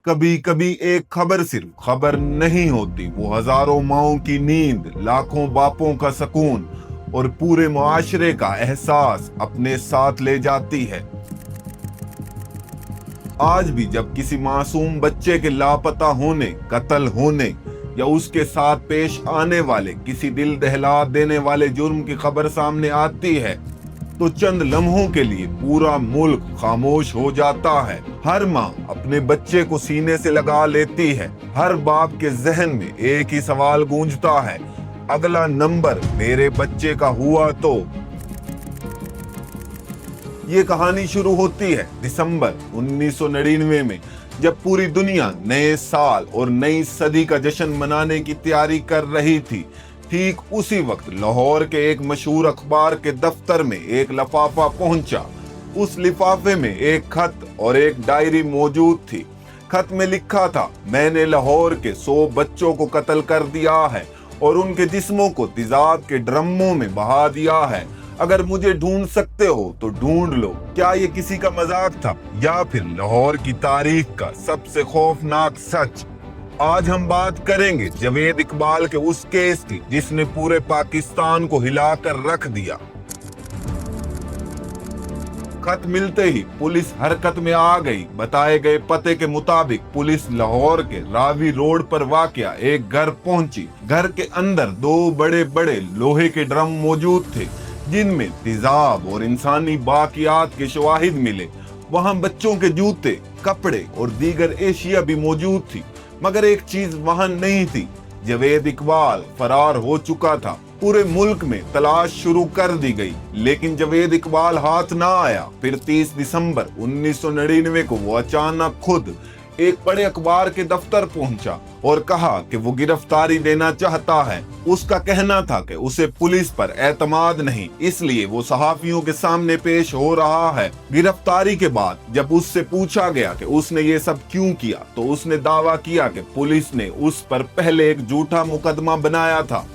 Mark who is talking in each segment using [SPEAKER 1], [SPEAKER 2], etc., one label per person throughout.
[SPEAKER 1] कभी कभी एक खबर सिर्फ खबर नहीं होती, वो हजारों माओं की नींद, लाखों बापों का सुकून और पूरे मुआशरे का एहसास अपने साथ ले जाती है। आज भी जब किसी मासूम बच्चे के लापता होने, कत्ल होने या उसके साथ पेश आने वाले किसी दिल दहला देने वाले जुर्म की खबर सामने आती है तो चंद लम्हों के लिए पूरा मुल्क खामोश हो जाता है। हर माँ अपने बच्चे को सीने से लगा लेती है। हर बाप के जहन में एक ही सवाल गूंजता है, अगला नंबर मेरे बच्चे का हुआ तो। ये कहानी शुरू होती है दिसंबर 1999 में, जब पूरी दुनिया नए साल और नई सदी का जश्न मनाने की तैयारी कर रही थी। ठीक उसी वक्त लाहौर के एक मशहूर अखबार के दफ्तर में एक लिफाफा पहुंचा। उस लिफाफे में एक खत और एक डायरी मौजूद थी। खत में लिखा था, मैंने लाहौर के 100 बच्चों को कत्ल कर दिया है और उनके जिस्मों को तेजाब के ड्रमों में बहा दिया है। अगर मुझे ढूंढ सकते हो तो ढूंढ लो। क्या ये किसी का मजाक था या फिर लाहौर की तारीख का सबसे खौफनाक सच? आज हम बात करेंगे जावेद इकबाल के उस केस की जिसने पूरे पाकिस्तान को हिलाकर रख दिया। खत मिलते ही पुलिस हरकत में आ गई। बताए गए पते के मुताबिक पुलिस लाहौर के रावी रोड पर वाक़या एक घर पहुंची। घर के अंदर 2 बड़े बड़े लोहे के ड्रम मौजूद थे जिनमें तेजाब और इंसानी बाकियात के शवाहिद मिले। वहां बच्चों के जूते, कपड़े और दीगर एशिया भी मौजूद थी, मगर एक चीज वहां नहीं थी, जावेद इकबाल फरार हो चुका था। पूरे मुल्क में तलाश शुरू कर दी गई, लेकिन जावेद इकबाल हाथ ना आया। फिर 30 दिसंबर 1999 को वो अचानक खुद एक बड़े अखबार के दफ्तर पहुंचा और कहा कि वो गिरफ्तारी देना चाहता है। उसका कहना था कि उसे पुलिस पर एतमाद नहीं, इसलिए वो सहाफियों के सामने पेश हो रहा है। गिरफ्तारी के बाद जब उससे पूछा गया कि उसने ये सब क्यों किया, तो उसने दावा किया कि पुलिस ने उस पर पहले एक झूठा मुकदमा बनाया था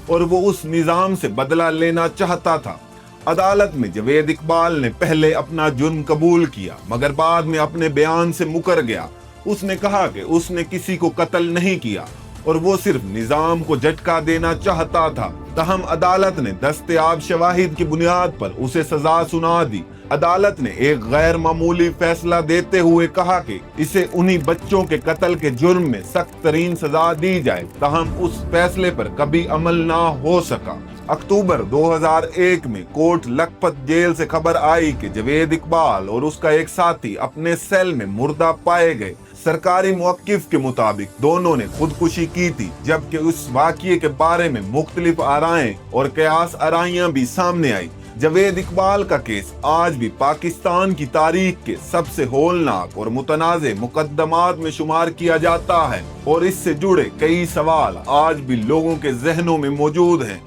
[SPEAKER 1] और वो उस निजाम से बदला लेना चाहता था। अदालत में जावेद इकबाल ने पहले अपना जुर्म कबूल किया, मगर बाद में अपने बयान से मुकर गया। उसने कहा कि उसने किसी को कत्ल नहीं किया और वो सिर्फ निजाम को झटका देना चाहता था। तहम अदालत ने दस्तयाब शवाहिद की बुनियाद पर उसे सजा सुना दी। अदालत ने एक गैर मामूली फैसला देते हुए कहा कि इसे उन्हीं बच्चों के कत्ल के जुर्म में सख्त तरीन सजा दी जाए। तहम उस फैसले पर कभी अमल ना हो सका। अक्टूबर 2001 में कोट लखपत जेल से खबर आई कि जावेद इकबाल और उसका एक साथी अपने सेल में मुर्दा पाए गए। सरकारी मुवक्किफ के मुताबिक दोनों ने खुदकुशी की थी, जबकि उस वाक़ये के बारे में मुख्तलिफ आराएं और कयास आराइयां भी सामने आई। जावेद इकबाल का केस आज भी पाकिस्तान की तारीख के सबसे होलनाक और मुतनाज़े मुकदमात में शुमार किया जाता है और इससे जुड़े कई सवाल आज भी लोगों के जहनों में मौजूद हैं।